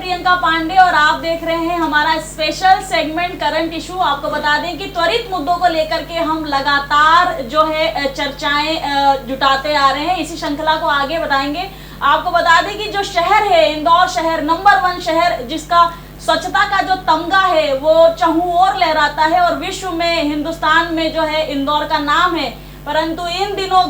प्रियंका पांडे और आप देख रहे हैं हमारा स्पेशल सेगमेंट करंट इशू। आपको बता दें कि त्वरित मुद्दों को लेकर के हम लगातार जो है चर्चाएं जुटाते आ रहे हैं। इसी श्रृंखला को आगे बढ़ाएंगे। आपको बता दें कि जो शहर है, इंदौर शहर नंबर 1 शहर, जिसका स्वच्छता का जो तमगा है वो चहुं ओर लहराता है और विश्व में, हिंदुस्तान में जो है इंदौर का नाम है। परंतु इन दिनों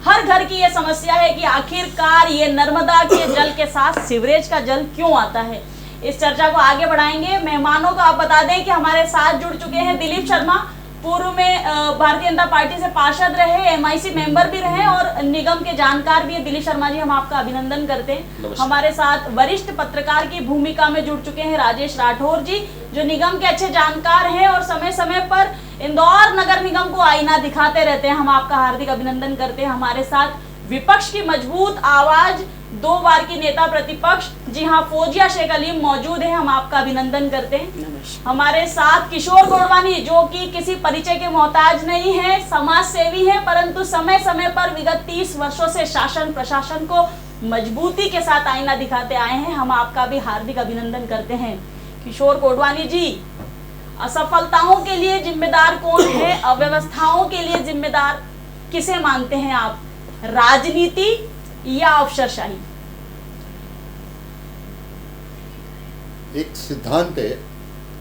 हर घर की ये समस्या है कि आखिरकार ये नर्मदा के जल के साथ सीवरेज का जल क्यों आता है। इस चर्चा को आगे बढ़ाएंगे। मेहमानों को आप बता दें कि हमारे साथ जुड़ चुके हैं दिलीप शर्मा, पूर्व में भारतीय जनता पार्टी से पार्षद रहे, MIC मेंबर भी रहे और निगम के जानकार भी है। दिलीप शर्मा जी, हम आपका अभिनंदन करते हैं। हमारे साथ वरिष्ठ पत्रकार की भूमिका में जुड़ चुके हैं राजेश राठौर जी, जो निगम के अच्छे जानकार हैं और समय समय पर इंदौर नगर निगम को आईना दिखाते रहते हैं। हम आपका हार्दिक अभिनंदन करते हैं। हमारे साथ विपक्ष की मजबूत आवाज, 2 बार की नेता प्रतिपक्ष, जी हाँ, फौजिया शेख अलीम मौजूद है। हम आपका अभिनंदन करते हैं। हमारे साथ किशोर गोडवानी, जो कि किसी परिचय के मोहताज नहीं है, समाज सेवी है, परंतु समय समय पर विगत 30 वर्षों से शासन प्रशासन को मजबूती के साथ आईना दिखाते आए हैं। हम आपका भी हार्दिक अभिनंदन करते हैं। किशोर गोडवानी जी, असफलताओं के लिए जिम्मेदार कौन है? अव्यवस्थाओं के लिए जिम्मेदार किसे मानते हैं आप, राजनीति या अफसरशाही? एक सिद्धांत है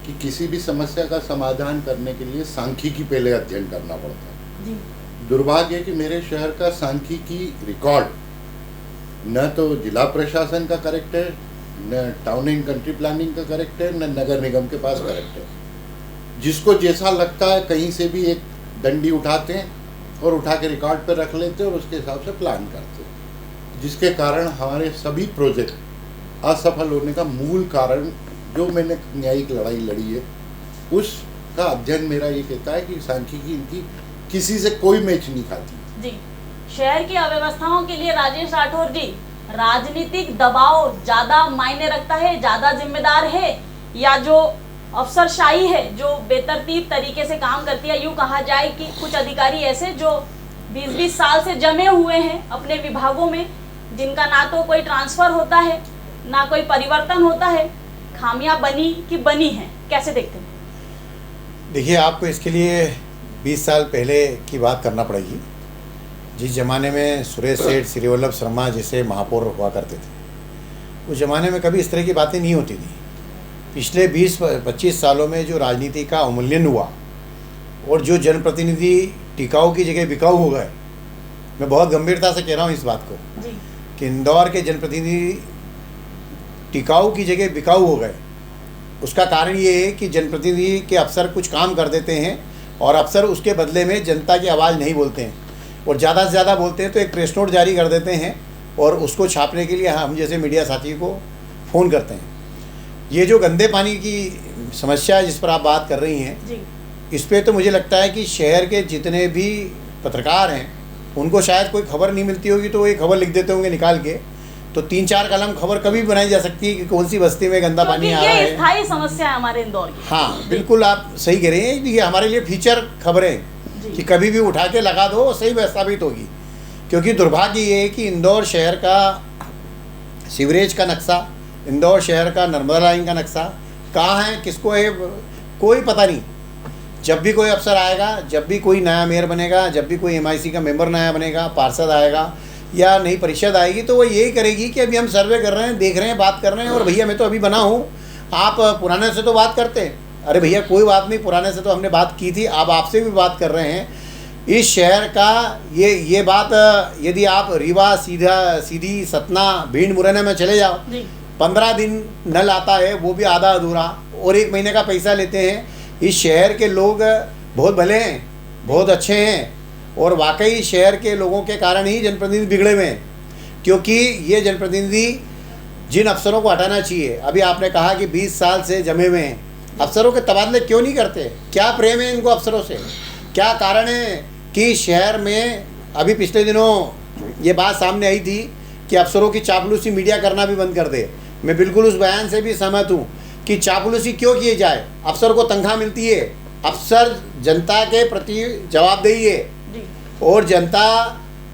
कि किसी भी समस्या का समाधान करने के लिए सांख्यिकी पहले अध्ययन करना पड़ता है जी। दुर्भाग्य है कि मेरे शहर का सांख्यिकी रिकॉर्ड न तो जिला प्रशासन का करेक्ट है, न टाउन एंड कंट्री प्लानिंग का करेक्ट है, न नगर निगम के पास करेक्ट है। जिसको जैसा लगता है कहीं से भी एक डंडी उठाते हैं और उठा के रिकॉर्ड पर रख लेते हैं और उसके हिसाब से प्लान करते हैं, जिसके कारण हमारे सभी प्रोजेक्ट असफल होने का मूल कारण, जो मैंने न्यायिक लड़ाई लड़ी है, उसका अध्ययन मेरा ये कहता है कि सांख्यिकी इनकी किसी से कोई मैच नहीं खाती जी। शहर की अव्यवस्थाओं के लिए राजेश राठौर जी, राजनीतिक दबाव ज्यादा मायने रखता है, ज्यादा जिम्मेदार है, या जो अफसरशाही है जो बेतरतीब तरीके से काम करती है? यूँ कहा जाए कि कुछ अधिकारी ऐसे जो 20-20 साल से जमे हुए हैं अपने विभागों में, जिनका ना तो कोई ट्रांसफर होता है, ना कोई परिवर्तन होता है, खामियां बनी कि बनी हैं, कैसे देखते हैं? देखिए, आपको इसके लिए 20 साल पहले की बात करना पड़ेगी, जिस ज़माने में सुरेश सेठ, श्री वल्लभ शर्मा जैसे महापौर हुआ करते थे। उस ज़माने में कभी इस तरह की बातें नहीं होती थी। पिछले 20-25 सालों में जो राजनीति का अवमूल्यन हुआ और जो जनप्रतिनिधि टिकाऊ की जगह बिकाऊ हो गए, मैं बहुत गंभीरता से कह रहा हूँ इस बात को जी। कि इंदौर के जनप्रतिनिधि टिकाऊ की जगह बिकाऊ हो गए। उसका कारण ये है कि जनप्रतिनिधि के अफसर कुछ काम कर देते हैं और अफसर उसके बदले में जनता की आवाज़ नहीं बोलते हैं, और ज़्यादा से ज़्यादा बोलते हैं तो एक प्रेस नोट जारी कर देते हैं और उसको छापने के लिए हम जैसे मीडिया साथी को फ़ोन करते हैं। ये जो गंदे पानी की समस्या जिस पर आप बात कर रही हैं, इस पे तो मुझे लगता है कि शहर के जितने भी पत्रकार हैं उनको शायद कोई खबर नहीं मिलती होगी, तो वो एक खबर लिख देते होंगे निकाल के, तो 3-4 कलम खबर कभी भी बनाई जा सकती है कि कौन सी बस्ती में गंदा पानी आ रहा है। ये स्थायी समस्या है हमारे इंदौर की। हाँ, बिल्कुल आप सही कह रहे हैं। ये हमारे लिए फीचर खबरें कि कभी भी उठा के लगा दो, सही साबित होगी। क्योंकि दुर्भाग्य ये है कि इंदौर शहर का सीवरेज का नक्शा, इंदौर शहर का नर्मदा लाइन का नक्शा कहाँ है, किसको है, कोई पता नहीं। जब भी कोई अफसर आएगा, जब भी कोई नया मेयर बनेगा, जब भी कोई MIC का मेंबर नया बनेगा, पार्षद आएगा या नई परिषद आएगी, तो वो यही करेगी कि अभी हम सर्वे कर रहे हैं, देख रहे हैं, बात कर रहे हैं, और भैया मैं तो अभी बना हूँ, आप पुराने से तो बात करते हैं। अरे भैया कोई बात नहीं, पुराने से तो हमने बात की थी, अब आपसे भी बात कर रहे हैं। इस शहर का ये बात, यदि आप रीवा सीधी सतना भीड़ मुरैना में चले जाओ, 15 दिन नल आता है, वो भी आधा अधूरा, और 1 महीने का पैसा लेते हैं। इस शहर के लोग बहुत भले हैं, बहुत अच्छे हैं, और वाकई शहर के लोगों के कारण ही जनप्रतिनिधि बिगड़े हुए हैं। क्योंकि ये जनप्रतिनिधि जिन अफसरों को हटाना चाहिए, अभी आपने कहा कि 20 साल से जमे हुए हैं, अफसरों के तबादले क्यों नहीं करते? क्या प्रेम है इनको अफसरों से? क्या कारण है कि शहर में अभी पिछले दिनों ये बात सामने आई थी कि अफसरों की चापलूसी मीडिया करना भी बंद कर दे। मैं बिल्कुल उस बयान से भी सहमत हूँ कि चापलूसी क्यों किए जाए? अफसर को तनख्वाह मिलती है, अफसर जनता के प्रति जवाबदेही है, और जनता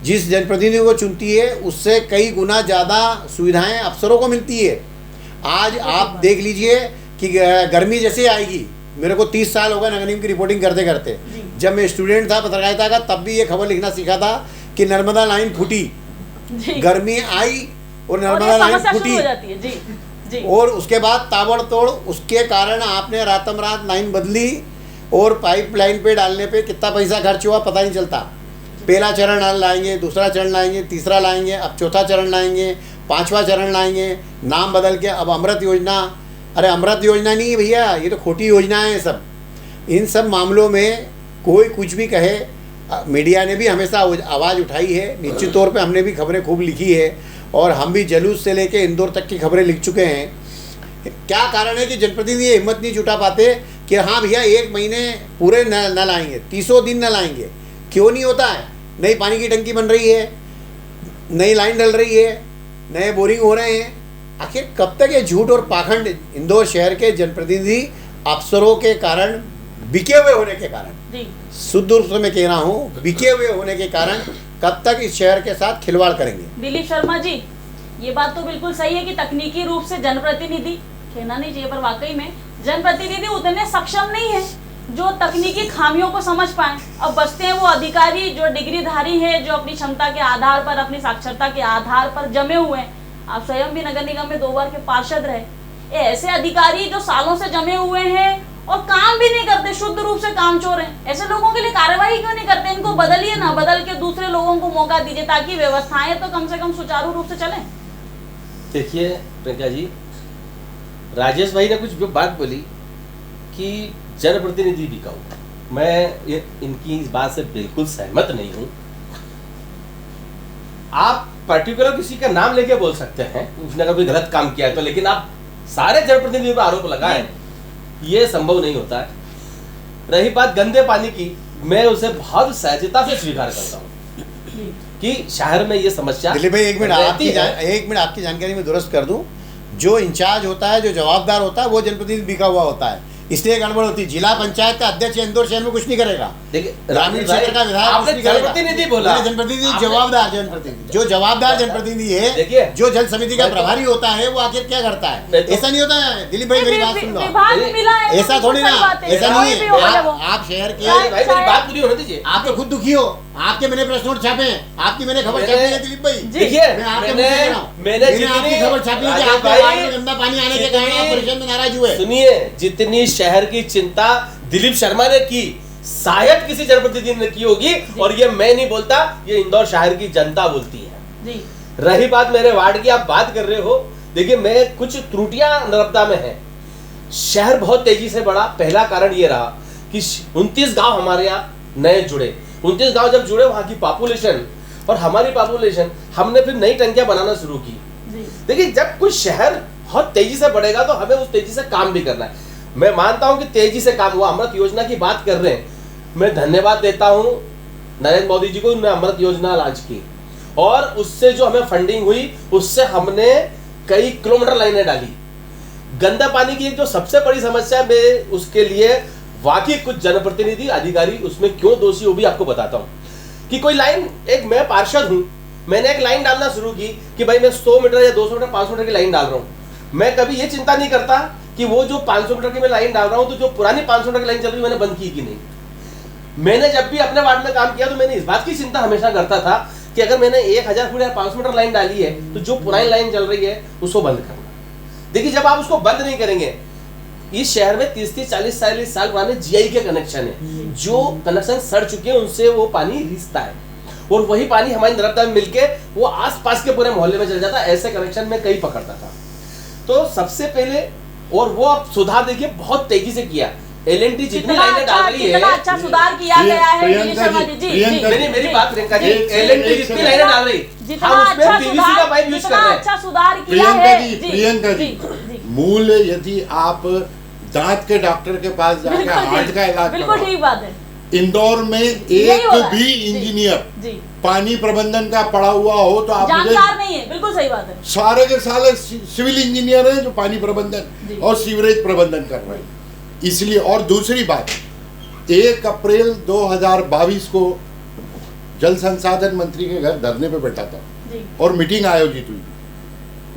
जिस जनप्रतिनिधि को चुनती है उससे कई गुना ज़्यादा सुविधाएं अफसरों को मिलती है। आज आप देख लीजिए कि गर्मी जैसे आएगी, मेरे को 30 साल हो गए नगर निगम की रिपोर्टिंग करते करते। जब मैं स्टूडेंट था पत्रकारिता का, तब भी ये खबर लिखना सीखा था कि नर्मदा लाइन फूटी, गर्मी आई और नर्मदा लाइन फूटी, जी। और उसके बाद ताबड़तोड़ उसके कारण आपने रातम रात लाइन बदली, और पाइप लाइन पे डालने पे कितना पैसा खर्च हुआ पता नहीं चलता। पहला चरण लाएंगे, दूसरा चरण लाएंगे, तीसरा लाएंगे, अब चौथा चरण लाएंगे, 5वां चरण लाएंगे, नाम बदल के अब अमृत योजना। अरे अमृत योजना नहीं है भैया, ये तो खोटी योजना है सब। इन सब मामलों में कोई कुछ भी कहे, मीडिया ने भी हमेशा आवाज़ उठाई है, निश्चित तौर पे हमने भी खबरें खूब लिखी है, और हम भी जलूस से लेके इंदौर तक की खबरें लिख चुके हैं। क्या कारण है कि जनप्रतिनिधि ये हिम्मत नहीं जुटा पाते कि हाँ भैया 1 महीने पूरे न लाएंगे, 30 दिन न लाएंगे? क्यों नहीं होता है? नई पानी की टंकी बन रही है, नई लाइन डल रही है, नए बोरिंग हो रहे हैं। आखिर कब तक ये झूठ और पाखंड इंदौर शहर के जनप्रतिनिधि अफसरों के कारण, बिके हुए होने के कारण, शुद्ध रूप से मैं कह रहा हूँ, बिके हुए होने के कारण कब तक इस शहर के साथ खिलवाड़ करेंगे? दिलीप शर्मा जी, ये बात तो बिल्कुल सही है कि तकनीकी रूप से जनप्रतिनिधि, कहना नहीं चाहिए पर वाकई में जनप्रतिनिधि उतने सक्षम नहीं है जो तकनीकी खामियों को समझ पाए। अब बचते हैं वो अधिकारी जो डिग्रीधारी है, जो अपनी क्षमता के आधार पर, अपनी साक्षरता के आधार पर जमे हुए हैं। आप स्वयं भी नगर निगम में 2 बार के पार्षद रहे। ऐसे अधिकारी जो सालों से जमे हुए हैं और काम भी नहीं करते, शुद्ध रूप से कामचोर हैं, ऐसे लोगों के लिए कार्रवाई क्यों नहीं करते? इनको बदलिए ना, बदल के दूसरे लोगों को मौका दीजिए ताकि व्यवस्थाएं तो कम से कम सुचारू रूप से चलें। देखिए प्रियंका जी, राजेश भाई ने कुछ बात बोली कि जनप्रतिनिधि बिकाऊ। मैं इनकी इस बात से बिल्कुल सहमत नहीं हूं। आप पर्टिकुलर किसी का नाम लेके बोल सकते हैं, उसने कभी गलत काम किया है तो, लेकिन आप सारे जनप्रतिनिधियों पर आरोप लगाएं, ये संभव नहीं होता है। रही बात गंदे पानी की, मैं उसे बहुत सहजता से स्वीकार करता हूं कि शहर में ये समस्या। दिलीप भाई, 1 मिनट आपकी जानकारी में दुरुस्त कर दूं। जो इंचार्ज होता है, जो जवाबदार होता है, वो जनप्रतिनिधि बिका हुआ होता है, इसलिए गड़बड़ होती है। जिला पंचायत का अध्यक्ष इंदौर शहर में कुछ नहीं करेगा, ग्रामीण क्षेत्र का विधायक कुछ नहीं करेगा। जनप्रतिनिधि बोला, जनप्रतिनिधि जवाबदार जनप्रतिनिधि, जो जवाबदार जनप्रतिनिधि है, जो जल समिति का प्रभारी होता है, वो आखिर क्या करता है? ऐसा नहीं होता है दिलीप भाई, मेरी बात सुन लो, ऐसा थोड़ी ना, ऐसा नहीं है। आप शहर के, बात पूरी होने दीजिए। आप तो खुद दुखी हो, आपके मैंने प्रेस नोट छापे हैं, आपकी मैंने खबर छापी है दिलीप भाई। देखिए, मैंने आपकी खबर छापी है कि आपके वार्ड में गंदा पानी आने के कारण आप परिषद में नाराज हुए। सुनिए, जितनी शहर की चिंता दिलीप शर्मा ने की, शायद किसी जनप्रतिनिधि ने की होगी, और ये मैं नहीं बोलता, ये इंदौर शहर की जनता बोलती है। रही बात मेरे वार्ड की, आप बात कर रहे हो, देखिए मैं कुछ त्रुटियां नर्मदा में है। शहर बहुत तेजी से बढ़ा, पहला कारण ये रहा कि 29 गांव हमारे यहाँ नए जुड़े। 29 गांव जब जुड़े, वहां की पॉपुलेशन और हमारी पॉपुलेशन, हमने फिर नई टंकियां बनाना शुरू की। देखिए, जब कोई शहर बहुत तेजी से बढ़ेगा तो हमें उस तेजी से काम भी करना है। मैं मानता हूं कि तेजी से काम हुआ। अमृत योजना की बात कर रहे हैं, मैं धन्यवाद देता हूं नरेंद्र मोदी जी को, उन्होंने अमृत योजना लॉन्च की, और उससे जो हमें फंडिंग हुई, उससे हमने कई किलोमीटर लाइनें डाली। गंदा पानी की एक जो सबसे बड़ी समस्या है, उसके लिए वाकई कुछ जनप्रतिनिधि अधिकारी उसमें क्यों दोषी, वो भी आपको बताता हूं। कि कोई लाइन, एक मैं पार्षद हूं, मैंने एक लाइन डालना शुरू की कि भाई मैं 100 मीटर या 200 मीटर 500 मीटर की लाइन डाल रहा हूं। मैं कभी ये चिंता नहीं करता कि वो जो 500 मीटर की मैं लाइन डाल रहा हूं, तो जो पुरानी 500 मीटर की लाइन चल रही है मैंने बंद की कि नहीं। मैंने जब भी अपने वार्ड में काम किया तो मैंने इस बात की चिंता हमेशा करता था कि अगर मैंने 1000 फुट या 500 मीटर लाइन डाली है, तो जो पुरानी लाइन चल रही है उसको बंद करना। देखिए, जब आप उसको बंद नहीं करेंगे, इस शहर में 30-40 साल पुराने जीआई के कनेक्शन है, जो कनेक्शन सड़ चुके हैं, उनसे वो पानी रिश्ता है, और वही पानी हमारी नर्मदा में मिलके वो आसपास के पूरे मोहल्ले में चल जाता। ऐसे कनेक्शन में कई पकड़ता था। तो सबसे पहले, और वो अब सुधार देखिए बहुत तेजी से किया। एलएनटी जितनी लाइनें डाल रही है, अच्छा सुधार किया गया है। मेरी बात प्रियंका जी, एलएनटी जितनी लाइनें डाल रही, हम उसमें पीवीसी का पाइप यूज कर रहे हैं। अच्छा सुधार किया है। प्रियंका जी, मूल यदि आप दांत के डॉक्टर के पास जाकर हार्ट का इलाज, बिल्कुल ठीक बात है, इंदौर में एक भी इंजीनियर पानी प्रबंधन का पढ़ा हुआ हो तो आप जानकार नहीं है। बिल्कुल सही बात है। सारे के सारे सिविल इंजीनियर हैं जो पानी प्रबंधन और सीवरेज प्रबंधन कर रहे हैं। इसलिए, और दूसरी बात, 1 अप्रैल 2022 को जल संसाधन मंत्री के घर धरने पे बैठा था और मीटिंग आयोजित हुई।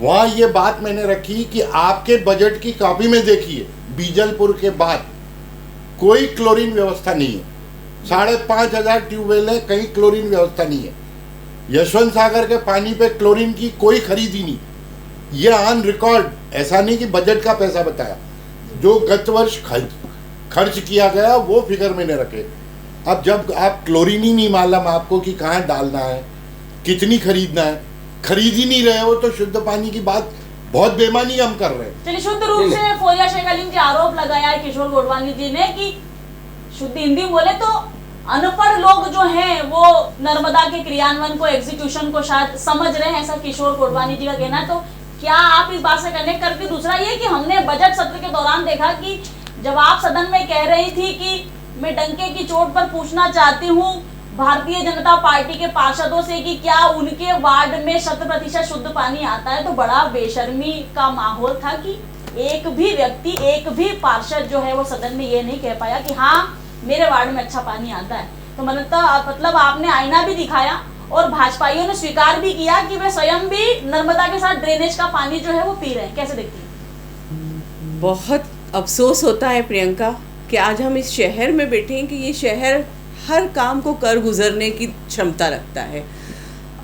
वहाँ ये बात मैंने रखी कि आपके बजट की कॉपी में देखिए, बीजलपुर के बाद कोई क्लोरीन व्यवस्था नहीं है। 5,500 ट्यूबवेल है, कहीं क्लोरीन व्यवस्था नहीं है। यशवंत सागर के पानी पे क्लोरीन की कोई खरीद ही नहीं। ये ऑन रिकॉर्ड, ऐसा नहीं कि बजट का पैसा बताया, जो गत वर्ष खर्च किया गया वो फिगर मैंने रखे। अब जब आप क्लोरीन ही नहीं मालूम आपको कि कहाँ डालना है, कितनी खरीदना है, खरीद ही नहीं रहे हो, तो शुद्ध पानी की बात बहुत बेमानी हम कर रहे हैं। चलिए, शुद्ध रूप से फोरिया शेख अली जी आरोप लगाया है किशोर गोडवानी जी ने कि शुद्ध हिंदी बोले तो अनपढ़ लोग जो हैं वो नर्मदा के क्रियान्वयन को, एग्जीक्यूशन को शायद समझ रहे हैं, ऐसा किशोर गोडवानी जी का कहना है। तो क्या आप इस बात से कनेक्ट करके, दूसरा ये कि हमने बजट सत्र के दौरान देखा कि जब आप सदन में कह रही थी कि मैं डंके की चोट पर पूछना चाहती हूँ भारतीय जनता पार्टी के पार्षदों से कि क्या उनके वार्ड में 100% शुद्ध पानी आता है, तो बड़ा बेशर्मी का माहौल था कि एक भी व्यक्ति, एक भी पार्षद जो है वो सदन में ये नहीं कह पाया कि हाँ मेरे वार्ड में अच्छा पानी आता है। तो मतलब आपने आईना भी दिखाया और भाजपाइयों ने स्वीकार भी किया कि वे स्वयं भी नर्मदा के साथ ड्रेनेज का पानी जो है वो पी रहे हैं। कैसे देखती हैं? बहुत अफसोस होता है प्रियंका कि आज हम इस शहर में बैठे हैं कि ये शहर हर काम को कर गुजरने की क्षमता रखता है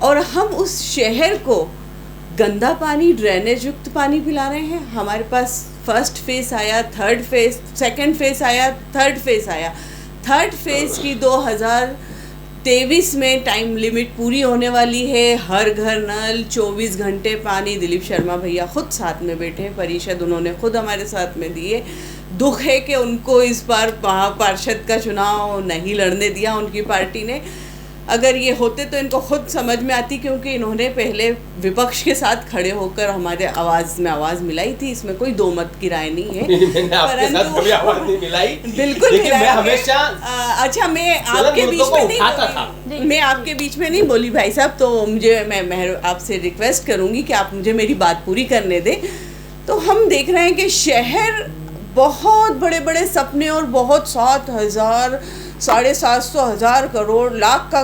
और हम उस शहर को गंदा पानी, ड्रेनेज युक्त पानी पिला रहे हैं। हमारे पास फर्स्ट फेज आया, थर्ड फेज, सेकंड फेज आया, थर्ड फेज आया। थर्ड फेज की 2023 में टाइम लिमिट पूरी होने वाली है। हर घर नल, 24 घंटे पानी। दिलीप शर्मा भैया खुद साथ में बैठे, परिषद उन्होंने खुद हमारे साथ में दिए। दुख है कि उनको इस बार पार्षद का चुनाव नहीं लड़ने दिया उनकी पार्टी ने। अगर ये होते तो इनको खुद समझ में आती, क्योंकि इन्होंने पहले विपक्ष के साथ खड़े होकर हमारे आवाज़ में आवाज़ मिलाई थी। इसमें कोई दो मत की राय नहीं है। मैंने आपके साथ कभी आवाज नहीं मिलाई, बिल्कुल लेकिन मैं हमेशा अच्छा, मैं आपके बीच में नहीं, मैं आपके बीच में नहीं बोली भाई साहब, तो मुझे मैं आपसे रिक्वेस्ट करूंगी कि आप मुझे मेरी बात पूरी करने दें। तो हम देख रहे हैं कि शहर बहुत बड़े बड़े सपने और बहुत 7,000, 750,000 करोड़ लाख का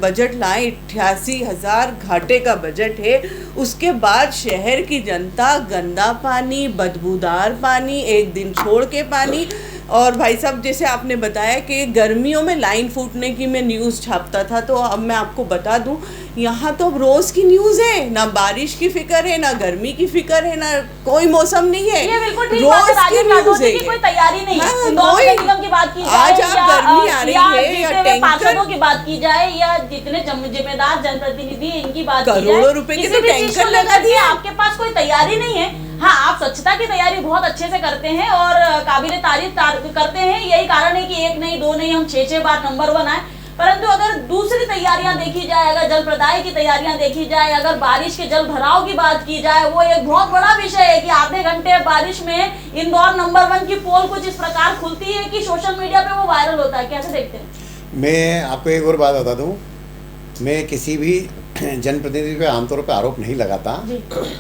बजट लाए, 88,000 घाटे का बजट है। उसके बाद शहर की जनता गंदा पानी, बदबूदार पानी, एक दिन छोड़ के पानी। और भाई साहब, जैसे आपने बताया कि गर्मियों में लाइन फूटने की मैं न्यूज़ छापता था, तो अब मैं आपको बता दूं, यहाँ तो अब रोज़ की न्यूज़ है। ना बारिश की फिक्र है, ना गर्मी की फिक्र है, ना कोई मौसम नहीं है। ये बिल्कुल ठीक बात है, राजीव यादव जी की कोई तैयारी नहीं है। इंदौर निगम की बात की जाए, आज आप गर्मी आ रही है या टैंकर पार्षदों की बात की जाए, या जितने जिम्मेदार जनप्रतिनिधि इनकी बात की जाए, करोड़ों रुपए के तो टैंकर लगा दिए। आपके पास कोई तैयारी नहीं है। हाँ, आप स्वच्छता की तैयारी बहुत अच्छे से करते हैं और काबिले तारीफ करते हैं। यही कारण है कि 1 नहीं 2 नहीं, हम 6 बार नंबर 1 आए। परंतु अगर दूसरी तैयारियां देखी जाए, अगर जल प्रदाय की तैयारियां देखी जाए, अगर बारिश के जल भराव की बात की जाए, वो एक बहुत बड़ा विषय है कि आधे घंटे बारिश में इंदौर नंबर 1 की पोल कुछ इस प्रकार खुलती है कि सोशल मीडिया पे वो वायरल होता है। कैसे देखते हैं? मैं आपको एक और बात बता दूं, मैं किसी भी जनप्रतिनिधि पे आमतौर पे आरोप नहीं लगाता,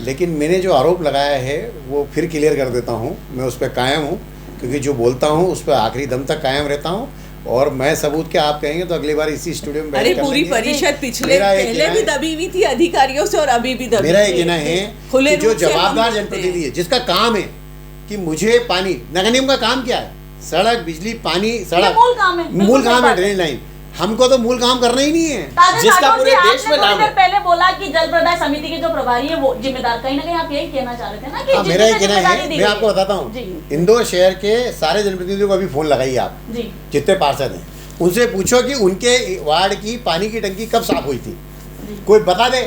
लेकिन मैंने जो आरोप लगाया है वो फिर क्लियर कर देता हूँ। मैं उस पर कायम हूँ, क्योंकि जो बोलता हूँ उस पर आखिरी दम तक कायम रहता हूँ। और मैं सबूत के आप कहेंगे तो अगली बार इसी स्टूडियो में बैठ अरे पूरी परिषद पहले भी दबी हुई थी अधिकारियों से और अभी भी दबी। मेरा ये कहना है कि जो जवाबदार जनप्रतिनिधि है, जिसका काम है कि मुझे पानी, नगर निगम का काम क्या है? सड़क, बिजली, पानी, सड़क मूल काम है, ड्रेन लाइन। हमको तो मूल काम करना ही नहीं है, जिसका पूरे देश में नाम है। पहले बोला कि जल प्रदाय समिति के जो प्रभारी है वो जिम्मेदार, कहीं ना कहीं आप यही कहना चाह रहे थे ना कि मेरा ये कहना है। मैं आपको बताता हूँ, इंदौर शहर के सारे जनप्रतिनिधियों को अभी फोन लगाइए आप, जितने पार्षद हैं, उनसे पूछो कि उनके वार्ड की पानी की टंकी कब साफ हुई थी। कोई बता दे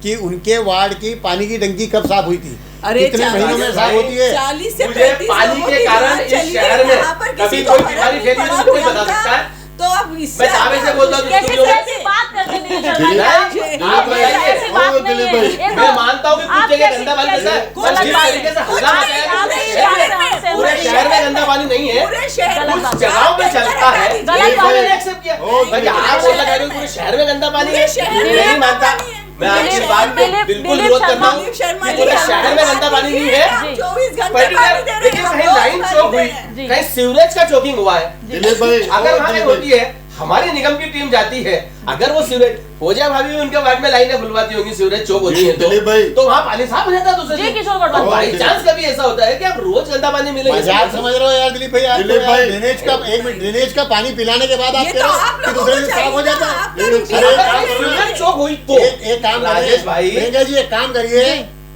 कि उनके वार्ड की पानी की टंकी कब साफ हुई थी, कितने महीनों में साफ होती है। 40 से मुझे पानी के कारण इस शहर में कभी कोई बीमारी फैली है, कोई बता सकता है? तो अब मैं दावे से बोलता हूँ, मैं मानता हूँ कि कुछ जगह गंदा पानी बहता है, जिस तरीके से हल्ला मचाया पूरे शहर में गंदा पानी नहीं है, कुछ जगहों पे चलता है, एक्सेप्ट किया। आप बोल लगा रहे हो पूरे शहर में गंदा पानी है, नहीं मानता। मैं आपकी बात पे बिल्कुल विरोध करता हूँ। पूरे शहर में गंदा पानी नहीं है, 24 घंटे देखिए कहीं लाइन चौक हुई, कहीं सीवरेज का चौकिंग हुआ है। अगर वहाँ होती है, हमारी निगम की टीम जाती है, अगर वो सीवरेज फौजिया भाभी भी उनके वार्ड में लाइनें खुलवाती होंगी, सीवरेज चौक होती है दिलीप भाई, तो वहाँ पानी साफ हो जाता है दूसरे जी दिन। किशोर भट्ट और बाई चांस कभी ऐसा होता है कि आप रोज गंदा पानी मिलेगा, मजाक समझ रहे हो यार दिलीप भाई? आप दिलीप भाई, ड्रेनेज का एक मिनट, ड्रेनेज का पानी पिलाने के बाद आप ये कह तो रहे हो आप कि लोगों दूसरे को दिन साफ हो चाहिए जाता ना, है। आप तो अरे रुकिए। एक काम करिए, सीवरेज चौक हुई तो एक काम करिए राजेश भाई, प्रियंका जी, एक काम करिए,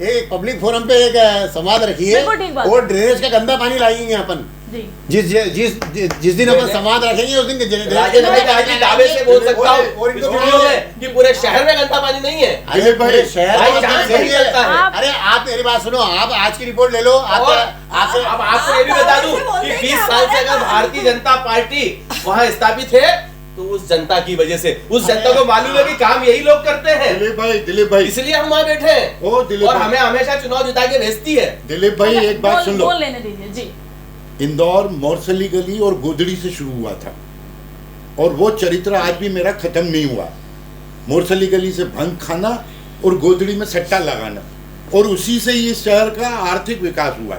एक पब्लिक फोरम पे एक संवाद रखिए बिल्कुल ठीक बात। और ड्रेनेज का गंदा पानी लाएंगे अपन। जी जिस दिन अपन संवाद रखेंगे उस दिन राजेश भाई आज भी दावे से बोल सकता हूँ और इस वीडियो में कि पूरे शहर में गंदा पानी नहीं है। अरे भाई शहर भाई में चांस सही नहीं है। लगता है। अरे आप मेरी बात सुनो, आप आज की रिपोर्ट ले लो। आप और आपसे अब आपको ये भी बता दूं आप कि ऐसे 20 बोलते साल से हैं अगर कि भारतीय जनता पार्टी वहाँ स्थापित है तो उस जनता की वजह से, उस जनता को मालूम है कि काम यही लोग करते हैं, दिलीप भाई, इसलिए हम वहाँ बैठे हैं ओ दिलीप और भाई, हमें हमेशा चुनाव जिता के भेजती है। दिलीप भाई एक बात सुन लो, बोल लेने दीजिए जी। इंदौर मोरसली गली और गोदड़ी से शुरू हुआ था और वो चरित्र आज भी मेरा खत्म नहीं हुआ। मोरसली गली से भंग खाना और गोदड़ी में सट्टा लगाना, और उसी से ही इस शहर का आर्थिक विकास हुआ,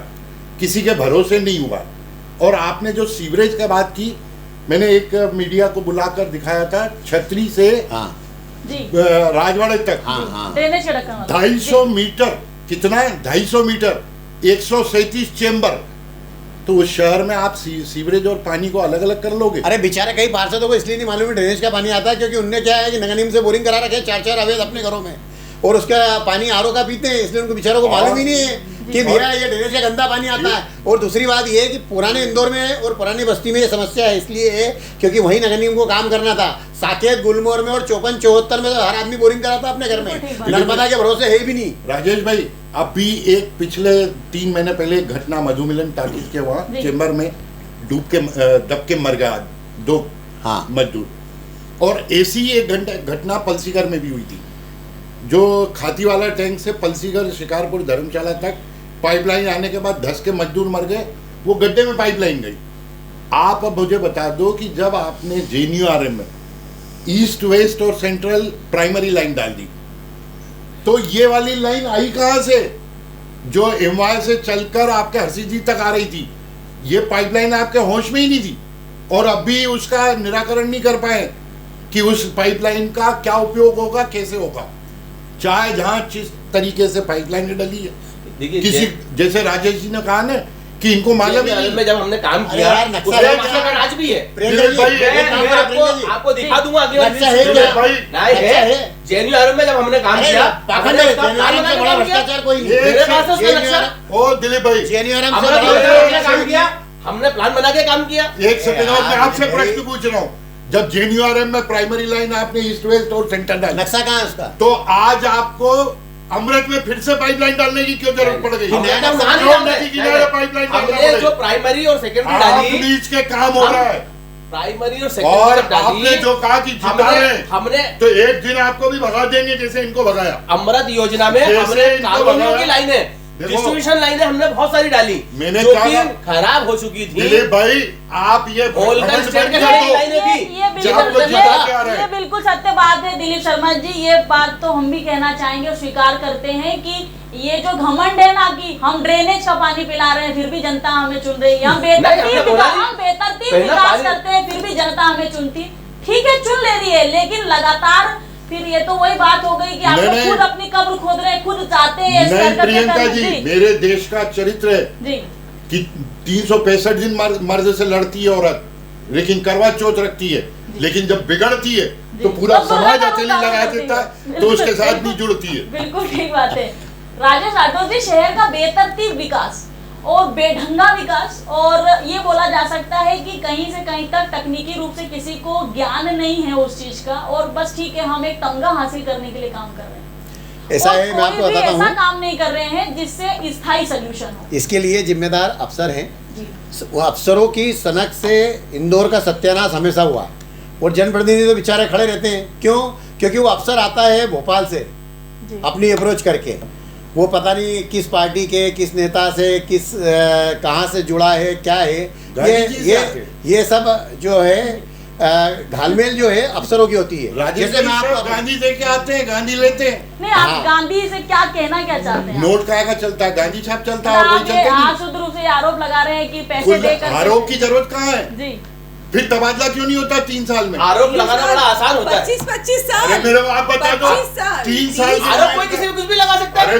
किसी के भरोसे नहीं हुआ। और आपने जो सीवरेज की बात की, मैंने एक मीडिया को बुलाकर दिखाया था, छतरी से हाँ जी राजवाड़े तक ड्रेनेज का ढक्कन वाला। 250 मीटर, कितना है 250 मीटर, 137 चेम्बर। तो उस शहर में आप सीवरेज और पानी को अलग अलग कर लोगे? अरे बेचारे कई पार्षदों को इसलिए नहीं मालूम है ड्रेनेज का पानी आता है, क्योंकि उनने क्या है कि नगर निगम से बोरिंग करा रखे 4-4 अवैध अपने घरों में, और उसका पानी आरओ का पीते हैं, इसलिए उनको बेचारों को मालूम ही नहीं है कि भैया ये ड्रेनेज का गंदा पानी आता है। और दूसरी बात ये है कि पुराने इंदौर में और पुरानी बस्ती में ये समस्या है, इसलिए है क्योंकि वहीं नगर निगम को काम करना था। साकेत, गुलमोहर में और 54-74 में तो हर आदमी बोरिंग कराता अपने घर में, नर्मदा के भरोसे है भी नहीं। राजेश भाई, अभी एक पिछले 3 महीने पहले एक घटना मधु मिलन टाकिज के वहाँ चेंबर में दब के मर गया 2 मजदूर, और ऐसी एक घटना पलसीगर में भी हुई थी, जो खाती वाला टैंक से पलसीगर शिकारपुर धर्मशाला तक पाइपलाइन आने के बाद 10 के मजदूर मर गए, वो गड्ढे में पाइपलाइन गई। आप अब मुझे बता दो कि जब आपने JNURM में ईस्ट वेस्ट और सेंट्रल प्राइमरी लाइन डाल दी, तो ये वाली लाइन आई कहाँ से? जो MY से चलकर आपके हरसिद्धि तक आ रही थी, ये पाइपलाइन आपके होश में ही नहीं थी, और अभी उसका निराकरण नहीं कर पाए कि उस पाइपलाइन का क्या उपयोग होगा, कैसे होगा। चाहे जहां जिस तरीके से पाइपलाइन डली है, किसी जैसे राजेश जी ने कहा ना कि इनको मालूम है में जब हमने काम अरे किया यार, नक्शा उसमें है मसला क्या? आज भी है। प्रियंका जी, एक काम करो प्रियंका जी, आपको दिखा दूंगा अगली बार। नक्शा है क्या? नहीं नक्शा है, है। JNURM में जब हमने काम अरे किया, पाखंड हमने है, उसका प्लान JNURM बना से के बड़ा काम किया। भ्रष्टाचार कोई नहीं। मेरे पास है उसका नक्शा। ओ दिलीप भाई, JNURM से हमने बड़ा प्लान बना के भ्रष्टाचार काम किया, हमने प्लान बना के काम किया। एक सेकंड और मैं आपसे प्रश्न पूछ रहा हूँ, जब JNURM में प्राइमरी लाइन आपने ईस्ट वेस्ट और सेंटर डाली, नक्शा कहाँ है उसका? तो आज आपको अमृत में फिर से पाइपलाइन डालने की क्यों जरूरत पड़ गई? हमने हमने नक्शा जो नदी किनारे पाइपलाइन डालना हमने जो पड़ेगा। प्राइमरी और सेकेंडरी आप डाली, बीच के काम हो रहा है, प्राइमरी और और सेकेंडरी डाली, आपने जो कहा कि जिता रहे हैं, हमने तो एक दिन आपको भी भगा देंगे जैसे इनको भगाया। अमृत योजना में जैसे हमने इनको कॉलोनियों बताया। की लाइनें, देखो, डिस्ट्रीब्यूशन लाइनें हमने बहुत सारी डाली, मैंने जो कहा कि खराब हो चुकी थी। दिलीप भाई, आप ये होलकर घमंड स्टेट बंद के कर खड़े दो। लाइनें थी। ये जब आपको जिता के आ रहे बिल्कुल, हैं। ये बिल्कुल सत्य बात है दिलीप शर्मा जी। ये बात तो हम भी कहना चाहेंगे और स्वीकार करते हैं कि ये जो घमंड है ना कि हम ड्रेनेज का पानी पिला रहे हैं फिर भी जनता हमें चुन रही है, हम बेतरतीब विकास करते हैं फिर भी जनता हमें चुनती। ठीक है, चुन ले रही है, लेकिन लगातार फिर ये तो वही बात हो गई कि आप लोग खुद अपनी कब्र खोद रहे हैं, खुद चाहते हैं। नहीं प्रियंका जी, मेरे देश का चरित्र है जी कि 365 दिन मर्द से लड़ती है औरत, लेकिन करवा चौथ रखती है, लेकिन जब बिगड़ती है तो पूरा तो समाज दोनों अकेली का लगा होती देता है। है, तो उसके साथ भी जुड़ती है। बिल्कुल ठीक बात है। राजेश राठौर जी, शहर का बेतरतीब विकास और बेढंगा विकास, और ये बोला जा सकता है कि कहीं से कहीं तक तकनीकी रूप से किसी को ज्ञान नहीं है उस चीज का, और बस ठीक है हम एक तमगा हासिल करने के लिए काम कर रहे हैं। ऐसा और है, मैं आपको कोई भी बताता ऐसा हूँ, काम नहीं कर रहे हैं जिससे स्थायी सोल्यूशन हो। इसके लिए जिम्मेदार अफसर हैं। जी वो अफसरों की सनक से इंदौर का सत्यानाश हमेशा हुआ, और जनप्रतिनिधि तो बेचारे खड़े रहते हैं। क्यों? क्योंकि वो अफसर आता है भोपाल से जी अपनी अप्रोच करके, वो पता नहीं किस पार्टी के, किस नेता से, किस कहाँ से जुड़ा है, क्या है, गांधी जी से आके। ये सब जो है घालमेल जो है अफसरों की होती है। राजेश जैसे मैं भाई आपको साहब गांधी दे के आते हैं, गांधी लेते हैं, नहीं, आप हाँ। गांधी से क्या कहना क्या चाहते हैं? नोट का चलता है, गांधी छाप चलता है, और आप कोई ये चलता शुद्ध रूप से आरोप लगा रहे हैं कि पैसे नहीं। देकर आरोप की जरूरत कहाँ है? जी फिर तबादला क्यों नहीं होता 3 साल में? आरोप लगाना बड़ा आसान होता है। 25 साल। अरे मेरे को आप बता दो, 3 साल आरोप कोई किसी को कुछ भी लगा सकता है। अरे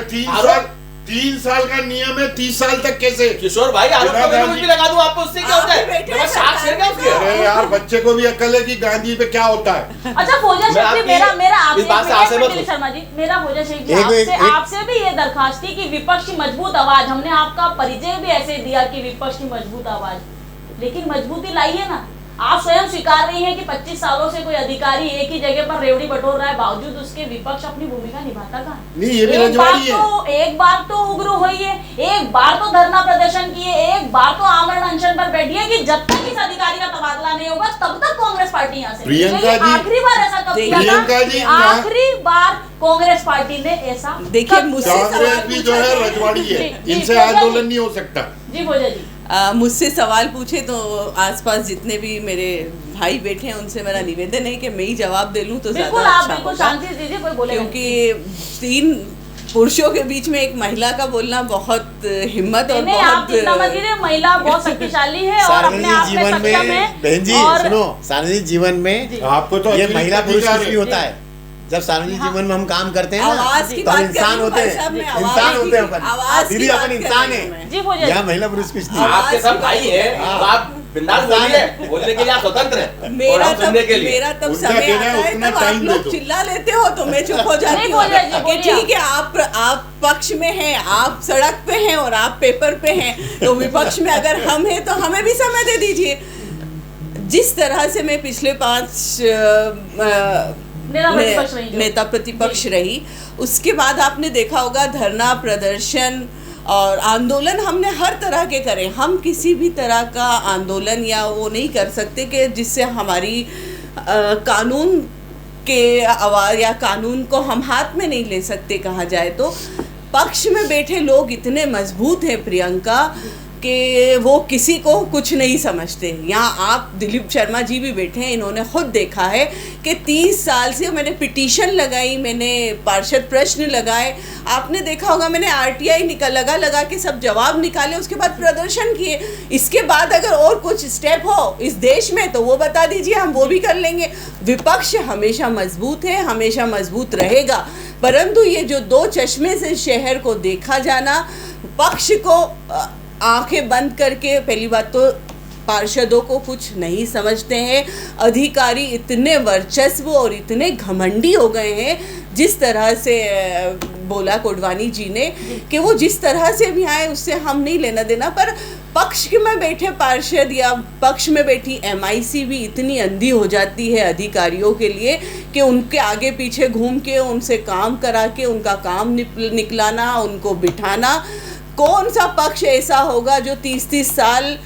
3 साल का नियम है, 30 साल तक कैसे? किशोर भाई आरोप को मैं कुछ भी लगा दूं आपको, उससे क्या होता है? मैं साख शेर क्या उसके? अरे यार बच्चे को भी अक्ल है कि गांधी पे क्या होता है। अच्छा फौजा शेख जी, मेरा आपसे इस बात से असहमत हूं। शर्मा जी, मेरा फौजा शेख जी आपसे भी ये दरखास्त थी कि विपक्ष की मजबूत आवाज, हमने आपका परिचय भी ऐसे दिया कि विपक्ष की मजबूत आवाज, लेकिन मजबूती लाइए ना। आप स्वयं स्वीकार रही हैं कि 25 सालों से कोई अधिकारी एक ही जगह पर रेवड़ी बटोर रहा है, बावजूद उसके विपक्ष अपनी भूमिका निभाता कहाँ? नहीं, ये भी रजवाड़ी है। एक बार तो उग्र हुई है, एक बार तो धरना प्रदर्शन किए, एक बार तो आमरण अनशन पर बैठी है कि जब तक इस अधिकारी का तबादला नहीं होगा तब तक कांग्रेस पार्टी यहाँ से। प्रियंका जी, आखिरी बार ऐसा कब किया था? आखिरी बार कांग्रेस पार्टी ने ऐसा, देखिए मुझसे कांग्रेस भी जो है रजवाड़ी है, इनसे आंदोलन नहीं हो सकता। जी फौजा जी, मुझसे सवाल पूछे तो आसपास जितने भी मेरे भाई बैठे हैं उनसे मेरा निवेदन है कि मैं ही जवाब दे लूं तो ज्यादा अच्छा बिल्कुल होगा। शांति से दीजिए, कोई बोलेगा नहीं। क्योंकि 3 पुरुषों के बीच में एक महिला का बोलना बहुत हिम्मत और नहीं, आप चिंता मत बहुत कीजिए, महिला बहुत शक्तिशाली है और अपने आप में जीवन सक्षम है। में बहन जी और सुनो, सार्वजनिक जीवन में आपको तो ये अतिरिक्त महिला पुरुष अधिकार कुछ है। भी होता है। जब सार्वजनिक जीवन में हम काम करते हैं ना आवाज की तो हम बात कर इंसान रही हूँ होते भाई साहब, हैं, मैं आवाज इंसान होते हैं की- अपन। आवाज की दीदी बात अपन कर इंसान रही हूँ है, मैं। जी फौजा यहाँ जी, महिला पुरुष कुछ नहीं है। आपके सब भाई हैं, तो आप बिंदास बोलिए, बोलने के लिए आप स्वतंत्र हैं और मेरा हम सुनने के लिए। मेरा तब उनका समय कहना है, आता है उतना तब आप टाइम दे लोग दो। चिल्ला लेते हो तो मैं चुप हो जाती नहीं, हूँ बोलिए जी, कि बोलिए ठीक है, आप पक्ष में हैं, आप सड़क पे हैं और आप पेपर पे हैं, तो विपक्ष में अगर हम हैं तो हमें भी समय दे दीजिए। जिस तरह से मैं पिछले 5 नेता प्रतिपक्ष रही, उसके बाद आपने देखा होगा धरना प्रदर्शन और आंदोलन हमने हर तरह के करे। हम किसी भी तरह का आंदोलन या वो नहीं कर सकते कि जिससे हमारी कानून के आवाज़ या कानून को हम हाथ में नहीं ले सकते कहा जाए तो। पक्ष में बैठे लोग इतने मजबूत हैं प्रियंका कि वो किसी को कुछ नहीं समझते। यहाँ आप दिलीप शर्मा जी भी बैठे हैं, इन्होंने खुद देखा है कि 30 साल से मैंने पिटीशन लगाई, मैंने पार्षद प्रश्न लगाए, आपने देखा होगा मैंने RTI लगा के सब जवाब निकाले, उसके बाद प्रदर्शन किए। इसके बाद अगर और कुछ स्टेप हो इस देश में तो वो बता दीजिए, हम वो भी कर लेंगे। विपक्ष हमेशा मजबूत है, हमेशा मजबूत रहेगा, परंतु ये जो 2 चश्मे से शहर को देखा जाना, पक्ष को आंखें बंद करके, पहली बात तो पार्षदों को कुछ नहीं समझते हैं, अधिकारी इतने वर्चस्व और इतने घमंडी हो गए हैं, जिस तरह से बोला कोडवानी जी ने कि वो जिस तरह से भी आए उससे हम नहीं लेना देना, पर पक्ष में बैठे पार्षद या पक्ष में बैठी MIC भी इतनी अंधी हो जाती है अधिकारियों के लिए कि उनके आगे पीछे घूम के उनसे काम करा के उनका काम निकलाना, उनको बिठाना। कौन सा पक्ष ऐसा होगा जो 30-30 साल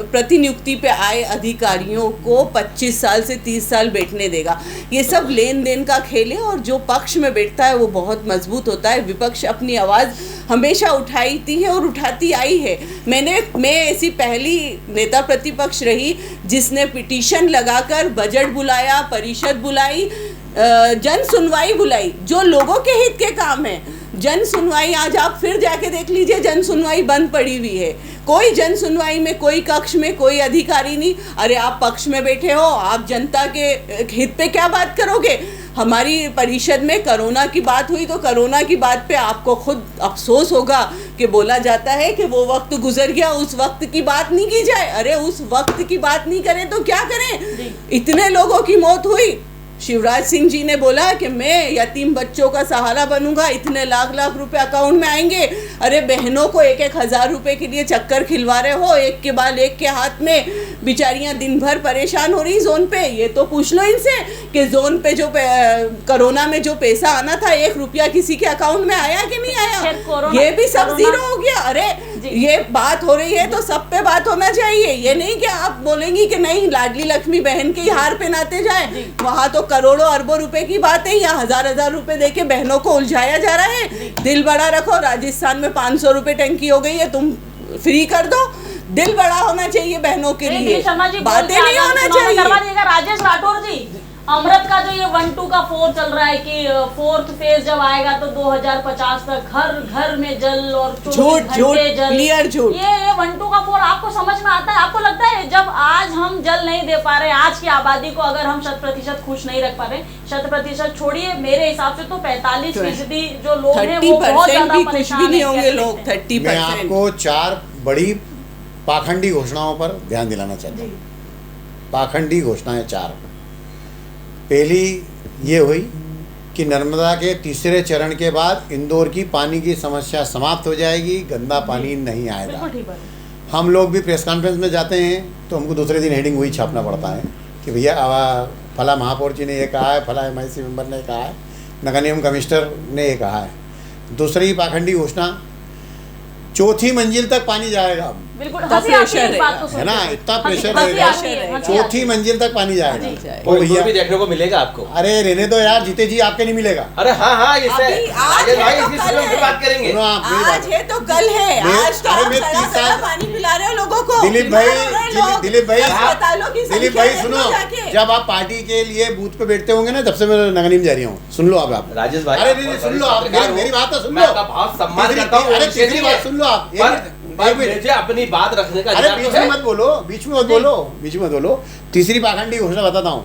प्रतिनियुक्ति पे आए अधिकारियों को 25 साल से 30 साल बैठने देगा? ये सब लेन देन का खेल है और जो पक्ष में बैठता है वो बहुत मजबूत होता है। विपक्ष अपनी आवाज़ हमेशा उठाती है और उठाती आई है। मैं ऐसी पहली नेता प्रतिपक्ष रही जिसने पिटीशन लगाकर बजट बुलाया, परिषद बुलाई, जन सुनवाई बुलाई, जो लोगों के हित के काम है। जन सुनवाई आज आप फिर जाके देख लीजिए, जन सुनवाई बंद पड़ी हुई है। कोई जन सुनवाई में, कोई कक्ष में कोई अधिकारी नहीं। अरे आप पक्ष में बैठे हो, आप जनता के हित पे क्या बात करोगे? हमारी परिषद में कोरोना की बात हुई तो कोरोना की बात पे आपको खुद अफसोस होगा कि बोला जाता है कि वो वक्त गुजर गया, उस वक्त की बात नहीं की जाए। अरे उस वक्त की बात नहीं करें तो क्या करें? इतने लोगों की मौत हुई। शिवराज सिंह जी ने बोला कि मैं यतीम बच्चों का सहारा बनूंगा, इतने लाख रुपए अकाउंट में आएंगे। अरे बहनों को 1-1 हज़ार रुपए के लिए चक्कर खिलवा रहे हो, एक के बाद एक के हाथ में, बेचारियां दिन भर परेशान हो रही जोन पे। ये तो पूछ लो इनसे कि जोन पे जो कोरोना में जो पैसा आना था 1 रुपया किसी के अकाउंट में आया कि नहीं आया? ये भी सब जीरो हो गया। अरे ये बात हो रही है तो सब पे बात होना चाहिए। ये नहीं कि आप बोलेंगी कि नहीं लाडली लक्ष्मी बहन के हार पहनाते जाए, वहाँ तो करोड़ों अरबों रुपए की बात है, यहाँ 1000-1000 रुपए देके बहनों को उलझाया जा रहा है। दिल बड़ा रखो, राजस्थान में 500 रुपए टंकी हो गई है, तुम फ्री कर दो। दिल बड़ा होना चाहिए बहनों के लिए, बातें नहीं होना चाहिए। राजेश राठौर जी, अमृत का जो ये 1-2 का 4 चल रहा है कि 4th फेज जब आएगा तो 2050 तक घर घर में जल और 24 घंटे जल, क्लियर झूठ। ये 1-2 का 4 आपको समझ में आता है? आपको लगता है जब आज हम जल नहीं दे पा रहे, आज की आबादी को अगर हम 100% खुश नहीं रख पा रहे, 100% छोड़िए, मेरे हिसाब से तो 45% जो लोग हैं वो बहुत ज्यादा भी खुश परेशान भी नहीं हैं। होंगे कैसे लोग। देखते हैं? 30%। मैं आपको 4 बड़ी पाखंडी घोषणाओं पर ध्यान दिलाना चाहता हूँ। पाखंडी घोषणाएं 4। पहली ये हुई कि नर्मदा के तीसरे चरण के बाद इंदौर की पानी की समस्या समाप्त हो जाएगी, गंदा पानी नहीं आएगा। बिल्कुल ठीक बात। हम लोग भी प्रेस कॉन्फ्रेंस में जाते हैं तो हमको दूसरे दिन हेडिंग वही छापना पड़ता है कि भैया फला महापौर जी ने ये कहा है, फला MIC मेंबर ने कहा है, नगर निगम कमिश्नर ने ये कहा है। दूसरी पाखंडी घोषणा, चौथी मंजिल तक पानी जाएगा। बिल्कुल इतना हंसी आती है इस प्रेशर बात को है ना, सुनकर। इतना हंसी- प्रेशर हंसी रहेगा। आती है, हंसी आती चौथी है। मंजिल तक पानी जाएगा। जी। ओ भैया, भी देखने को मिलेगा आपको। अरे रहने दो यार, जीते जी आपके नहीं मिलेगा। अरे हाँ हाँ, इससे अभी आज राजेश है भाई तो इसी कल समय पे है। बात करेंगे। सुनो आप मेरी आज बात। है तो कल है। मैं- आज तो अरे आप मैं सड़ा 30 सड़ा साल- पानी पिला रहे हो लोगों को। दिलीप बीमार भाई, हो रहे हैं लोग। दिलीप भाई, अस्पतालों की दिलीप संख्या भाई देख सुनो, लो जाके। जब आप पार्टी के लिए बूथ पे बैठते होंगे ना, जब से मैं नगर निगम जा रही हूँ, सुन लो आप राजेश भाई, अरे नहीं सुन लो आप, मेरी बात तो सुन मैं लो। आपका बहुत सम्मान तीसरी- करता हूँ, अरे विषय तीसरी नहीं बात है। सुन लो आप। पर मुझे अपनी बात रखने का अरे अधिकार बीच तो में है। मत बोलो, बीच में मत बोलो, बीच में मत बोलो। तीसरी पाखंडी घोषणा बताता हूँ।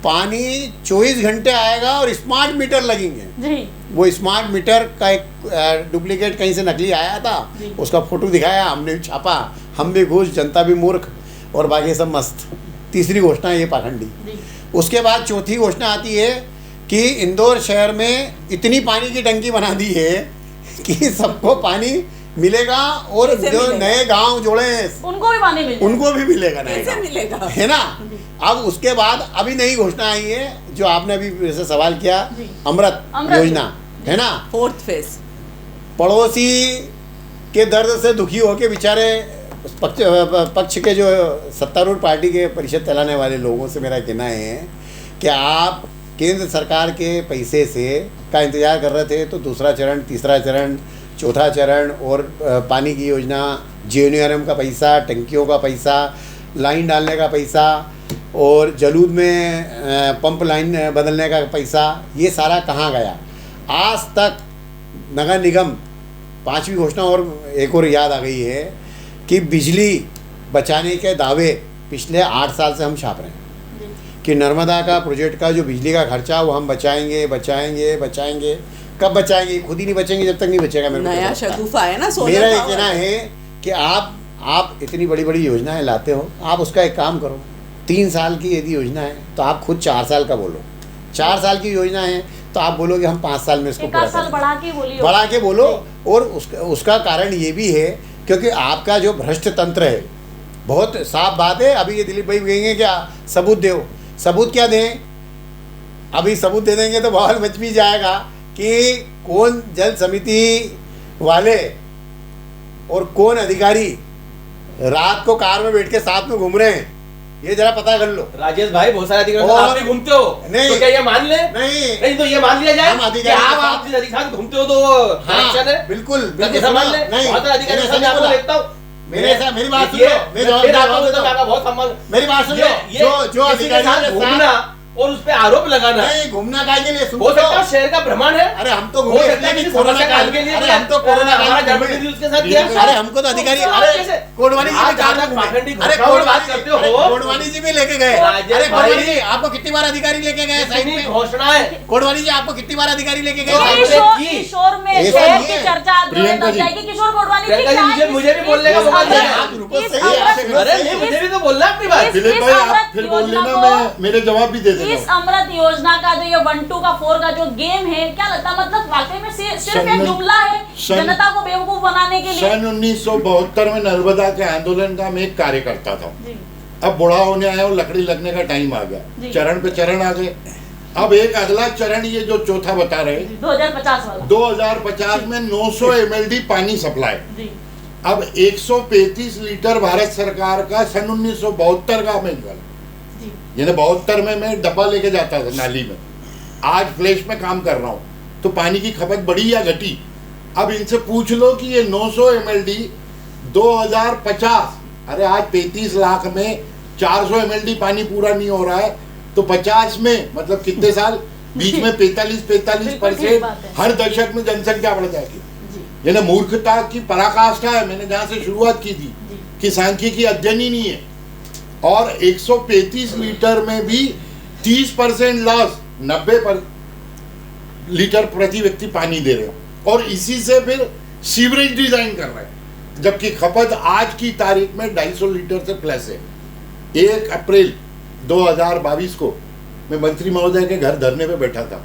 पानी 24 घंटे आएगा और स्मार्ट मीटर लगेंगे। जी वो स्मार्ट मीटर का एक डुप्लीकेट कहीं से नकली आया था, जी। उसका फोटो दिखाया, हमने भी छापा, हम भी घुस, जनता भी मूर्ख और बाकी सब मस्त। तीसरी घोषणा ये पाखंडी। जी उसके बाद चौथी घोषणा आती है कि इंदौर शहर में इतनी पानी की टंकी बना दी है कि सबको पानी मिलेगा और कैसे जो मिलेगा? नए गांव जोड़े हैं उनको भी पानी मिल उनको भी मिलेगा नए कैसे गांव। मिलेगा? है ना। अब उसके बाद अभी नई घोषणा आई है जो आपने अभी मेरे से सवाल किया, जी। अमृत अमृत योजना, है ना। 4th phase. पड़ोसी के दर्द से दुखी होके बेचारे पक्ष के जो सत्तारूढ़ पार्टी के परिषद चलाने वाले लोगों से मेरा कहना है कि आप केंद्र सरकार के पैसे से का इंतज़ार कर रहे थे तो दूसरा चरण, तीसरा चरण, चौथा चरण और पानी की योजना, GNRM का पैसा, टंकियों का पैसा, लाइन डालने का पैसा और जलूद में पंप लाइन बदलने का पैसा, ये सारा कहाँ गया आज तक। नगर निगम, 5वीं घोषणा और एक और याद आ गई है कि बिजली बचाने के दावे पिछले 8 साल से हम छाप रहे हैं कि नर्मदा का प्रोजेक्ट का जो बिजली का खर्चा वो हम बचाएंगे बचाएंगे बचाएंगे। कब बचाएंगे? खुद ही नहीं बचेंगे जब तक नहीं बचेगा। मेरे को नया तो लगता है। शगुफा है ना सोलर मेरा ये पावर। कहना है कि आप इतनी बड़ी बड़ी योजनाएं लाते हो, आप उसका एक काम करो। 3 साल की यदि योजना है तो आप खुद 4 साल का बोलो। 4 साल की योजना है तो आप बोलोगे हम 5 साल में इसको एक पूरा आध साल करेंगे। बढ़ा के बोलिए। बढ़ा के बोलो। और उसका कारण ये भी है क्योंकि आपका जो भ्रष्ट तंत्र है, बहुत साफ बात है। अभी ये दिलीप भाई कहेंगे क्या सबूत दो, सबूत क्या दें? अभी सबूत दे देंगे तो बवाल मच भी जाएगा कि कौन जल समिति वाले और कौन अधिकारी रात को कार में बैठ के साथ में घूम रहे हैं, ये जरा पता कर लो। राजेश भाई, बहुत सारे अधिकारी और- आप भी घूमते हो, नहीं। तो क्या ये मान ले? नहीं नहीं तो ये मान लिया जाए हम कि अधिकारी के आप साथ- जिस अधिकारी से घूमते हो तो वो कनेक्शन है? बिल्कुल तो बिल्कुल ऐसा मान ले? नहीं, बहुत सारे अधिकारी मैंने के साथ ऐसा नहीं आपको बोला। देखता हूँ। मेरे साथ मेरी बात सुन ये- लो, मैं जवाब फिर जवाब आपको देता तो हूँ। आपका बहुत सम्मान। मेरी बात सुन लो, ये जो किसी के अधिकारियों साथ के साथ घूमना और उस पे आरोप लगाना, नहीं घूमना काहे के लिए? सुन हो लो। सकता है शहर का भ्रमण है, अरे हम तो हो घूमे सकता इसलिए है कि किसी कोरोना समस्या काल काल के लिए अरे हम तो कोरोना काल हमारा में जन्मदिन घूमे। भी उसके साथ किया। अरे हमको तो अधिकारी, तो अरे कैसे? कोडवानी जी आप भी कार ज्यादा में घूमे। पाखंडी अरे घोषणाओं में बात कोडवानी करते हो। अरे कोडवानी जी भी लेके गए। राजेश अरे कोडवानी भाई, जी आपको कितनी बार अधिकारी लेके गए साइड इतनी में? घोषणाएं कोडवानी जी आपको कितनी बार अधिकारी लेके गए तो साइड हमने में? किशोर की। किशोर में ऐसा शहर नहीं की है। चर्चा जो है प्रियंका बढ़ जी। जाएगी। किशोर कोडवानी जी प्रियंका जी, क्या मुझे भी बोलने का इस मौका अमृत- दीजिए। आप रुको, इस सही है, अमृत- आप अरे नहीं, मुझे भी तो बोलना अपनी बात। इस- दिलीप इस भाई अमृत आप फिर बोल योजना लेना, को- मैं मेरे जवाब भी दे देना। इस अमृत योजना का जो ये 1-2 का 4 का जो गेम है, क्या लगता है मतलब वाकई में सिर्फ एक जुमला है जनता को बेवकूफ बनाने के लिए? सन 1972 में नर्मदा के आंदोलन का मैं एक कार्यकर्ता था। जी अब बुढ़ा होने आया और लकड़ी लगने का टाइम आ जी। गया, चरण पे चरण आ गए। अब एक अगला चरण ये जो चौथा बता रहे 2050 वाला। 2050 में 900 mld पानी सप्लाई। जी अब 135 लीटर भारत सरकार का सन 1972 का मैं निकाला, जी यानी 72 में मैं डब्बा लेके जाता था नाली में। आज फ्लैश में काम कर रहा हूँ तो पानी की खपत बढ़ी या घटी? अब इनसे पूछ लो कि ये 900 mld 2050, अरे आज 33 लाख में 400 mld पानी पूरा नहीं हो रहा है तो 50 में मतलब कितने साल बीच में 45% हर दशक में जनसंख्या बढ़ जाएगी। ये ना मूर्खता की पराकाष्ठा है। मैंने जहाँ से शुरुआत की थी कि सांख्यिकी अध्ययन ही नहीं है, और 135 लीटर में भी 30% लॉस, 90 लीटर प्रति व्यक्ति पानी दे रहे हो, और इसी से फिर सीवरेज डिजाइन कर रहे हैं, जबकि खपत आज की तारीख में 250 लीटर से प्लस है। 1 अप्रैल 2022 को मैं मंत्री महोदय के घर धरने पे बैठा था।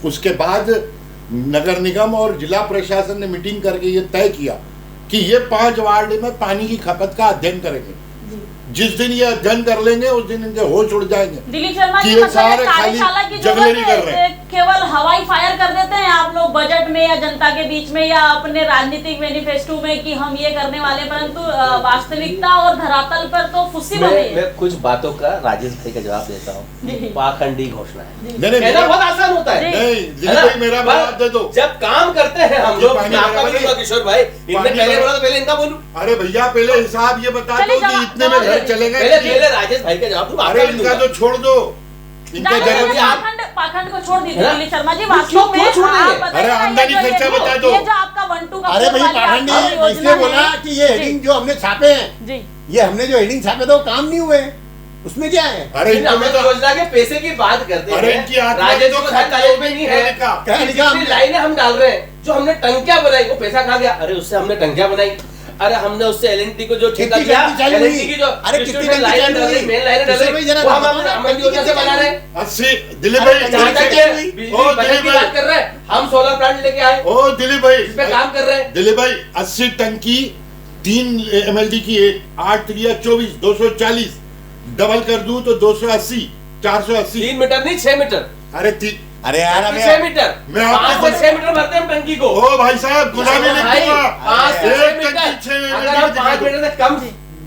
उसके बाद नगर निगम और जिला प्रशासन ने मीटिंग करके ये तय किया कि ये 5 वार्ड में पानी की खपत का अध्ययन करेंगे। जिस दिन ये अध्ययन कर लेंगे उस दिन इनके होश उड़ जाएंगे। दिलीप शर्मा कि जी, ये मतलब सारे कार्यशाला की खाली जगलेरी कर रहे हैं। केवल हवाई फायर कर देते हैं आप लोग बजट में या जनता के बीच में या अपने राजनीतिक मैनिफेस्टो में कि हम ये करने वाले, परंतु वास्तविकता और धरातल पर तो फुस्सी बन रही है। मैं कुछ बातों का राजेश भाई का जवाब देता हूँ। पाखंडी घोषणा है, नहीं, कहना बहुत आसान होता है। नहीं, मेरा जवाब दे दो। जब काम करते हैं हम लोग, आपका भी बोलूंगा किशोर भाई, इनने पहले बोला तो पहले इनका बोलूं। अरे भैया पहले हिसाब ये बता दो कि इतने में घर चलेगा। पहले राजेश भाई का जवाब दूं, अरे इनका तो छोड़ दो, इनका पाखंड को छोड़ दीजिए दिलीप शर्मा जी। वास्तव में अरे आमदनी खर्चा बता दो। ये जो आपका 1-2 का, अरे भाई पाखंडी इसलिए बोला कि ये हेडिंग जो हमने छापे हैं जी, ये हमने जो हेडिंग छापे तो काम नहीं हुए, उसमें क्या है? अरे हमें तो योजना के पैसे की बात करते हैं। अरे इनकी आत्मा राजेश तो को हर कॉलेज में नहीं है, जितनी लाइनें हम डाल रहे हैं, जो हमने टंकियां बनाई वो पैसा कहाँ गया? अरे उससे हमने टंकियां बनाई, अरे हमने उससे एलएनटी को जो ठेका दिया, एलएनटी की जो अरे कितनी लाइनें डाल रही, मेन लाइनें डाल रही, वो हम अमन योजना से बना रहे हैं। 80 दिलीप भाई, जहाँ तक बिजली बचत की बात कर रहे हैं, हम सोलर प्लांट लेके आए, ओ दिलीप भाई इस पे काम कर रहे हैं। दिलीप भाई 80 टंकी 3 MLD की एक 8 3 24 240 डबल कर दूं तो 280 480। 3 मीटर नहीं 6 मीटर। अरे यार 6 मीटर, मैं 5 से 6 मीटर भरते हैं टंकी को। ओ भाई साहब गुलामी नहीं भाई, दूंगा। 5 से 6 एक टंकी 6 मीटर, अगर हम 5 मीटर से कम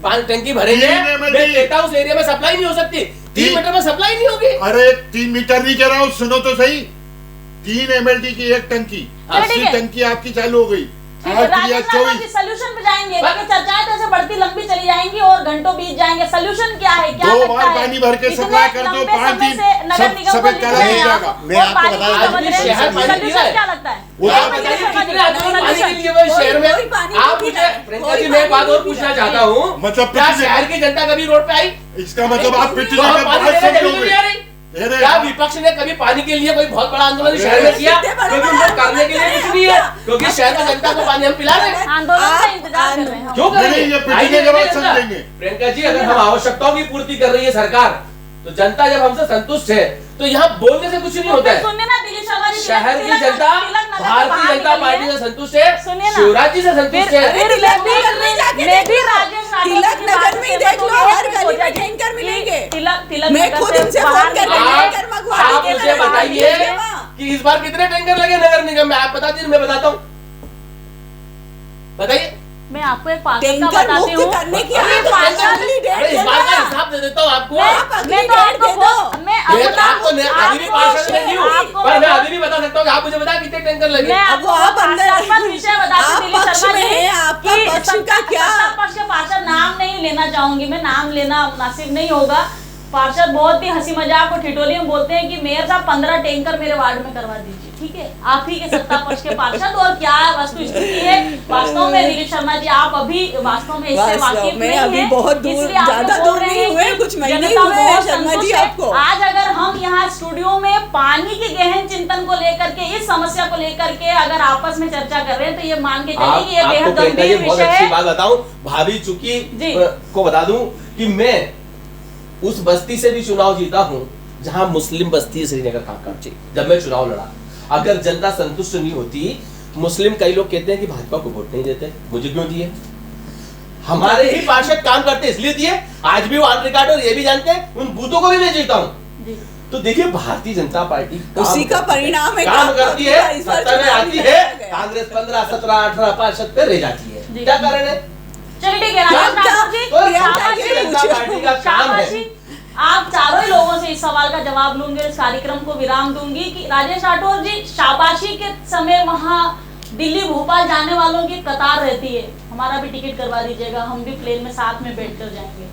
5 टंकी भरेंगे, मैं कहता हूं उस एरिया में सप्लाई नहीं हो सकती। 3 मीटर में सप्लाई नहीं होगी। अरे 3 मीटर नहीं कह रहा हूँ, सुनो तो सही। 3 MLD की एक टंकी, 80 टंकी आपकी चालू हो गई। सॉल्यूशन पे जाएंगे, चर्चाएं तो ऐसे बढ़ती लंबी चली जाएंगी और घंटों बीत जाएंगे। सॉल्यूशन क्या है? क्या 2 बार पानी भर के सप्लाई कर दो, 5 दिन नगर निगम को सब काला हो जाएगा। मैं आपको बता सॉल्यूशन क्या लगता है? शहर में आप मुझे प्रियंका जी, मैं एक बात और पूछना चाहता हूँ, मतलब क्या शहर की जनता कभी रोड पे आई? इसका मतलब आप पिछले तो हम पानी देने जरूरी नहीं आ रही। क्या विपक्ष ने कभी पानी के लिए कोई बहुत बड़ा आंदोलन शहर में किया? क्योंकि उनको करने के लिए कुछ नहीं है, क्योंकि शहर की जनता को पानी हम पिला रहे हैं। आंदोलन का इंतजार कर रहे हैं। क्यों करेंगे? ये पिछले के बाद समझेंगे। प्रियंका जी, अगर हम आवश्यकताओं की पूर्ति कर रही है सरकार, तो जनता जब हमसे संतुष्ट है तो यहाँ बोलने से कुछ नहीं होता है। सुनिए ना दिलीप शर्मा जी, शहर की जनता भारतीय जनता पार्टी से संतुष्ट है, शिवराज जी से संतुष्ट है। मैं भी राजेश तिलक नगर में देख लो, हर गली में टैंकर मिलेंगे। तिलक मैं खुद उनसे फोन कर रही हूँ, टैंकर मंगवा आप के मुझे बताइए कि इस बार कितने टैंकर लगे नगर निगम में? आप बता दीजिए, मैं बताता हूँ। बताइए। मैं आपको एक पार्षद का टैंकर बताती मुक्त हूँ। करने की अरे आप अगली डेट अरे इस दे बार का दो। हिसाब दे देता हूँ आपको। मैं तो आपको मैं आपको अभी भी पार्षद नहीं हूँ, पर मैं अभी भी बता सकता हूँ कि आप मुझे बताएं कितने टैंकर लगे। मैं आपको आप अंदर विषय बताती हूँ दिलीप पक्ष शर्मा में जी, हैं, आपका कि पक्ष का क्या? सत्ता पक्ष के पार्षद नाम नहीं लेना चाहूंगी मैं, नाम लेना मुनासिब नहीं होगा। पार्षद बहुत ही हंसी मजाक और ठिठोली में बोलते हैं कि मेयर साहब 15 टैंकर मेरे वार्ड में करवा दीजिए। ठीक है, आप ही के सत्ता पक्ष के पार्षद, और क्या वस्तु स्थिति है वास्तव में दिलीप शर्मा जी, आप अभी वास्तव में इससे वाकिफ नहीं है, अभी बहुत दूर, इसलिए आप ज्यादा बोल दूर रहे नहीं हैं हुए, कि कुछ महीने जनता हुए हैं बहुत शर्मा जी संतुष्ट है। आपको। आज अगर हम यहाँ स्टूडियो में पानी के गहन चिंतन को लेकर के, इस समस्या को लेकर के अगर आपस में चर्चा कर रहे हैं, तो ये मान के चलिए कि ये बेहद गंभीर बहुत विषय अच्छी है। बात बताऊं, भाभी चुकी को बता दूं कि मैं उस बस्ती से भी चुनाव जीता हूं जहां मुस्लिम बस्ती है, श्रीनगर काका। जब मैं चुनाव लड़ा, अगर जनता संतुष्ट नहीं होती, मुस्लिम कई लोग कहते हैं कि भाजपा को वोट नहीं देते, मुझे क्यों दिए? हमारे ही पार्षद काम करते इसलिए दिए। आज भी वो ऑन रिकॉर्ड और ये भी जानते हैं, उन बूथों को भी मैं जीता हूं। तो देखिए, भारतीय जनता पार्टी उसी का परिणाम है, काम करती है, सत्ता में आती है, कांग्रेस 15 17 18 पार्षद पे रह जाती है। क्या कारण है? चलिए ठीक है, राजेश ठाकुर जी, भारतीय जनता पार्टी का काम है। आप चारों ही लोगों से इस सवाल का जवाब लूंगे, इस कार्यक्रम को विराम दूंगी कि राजेश राठौर जी, शाबाशी के समय वहाँ दिल्ली भोपाल जाने वालों की कतार रहती है, हमारा भी टिकट करवा दीजिएगा, हम भी प्लेन में साथ में बैठकर जाएंगे।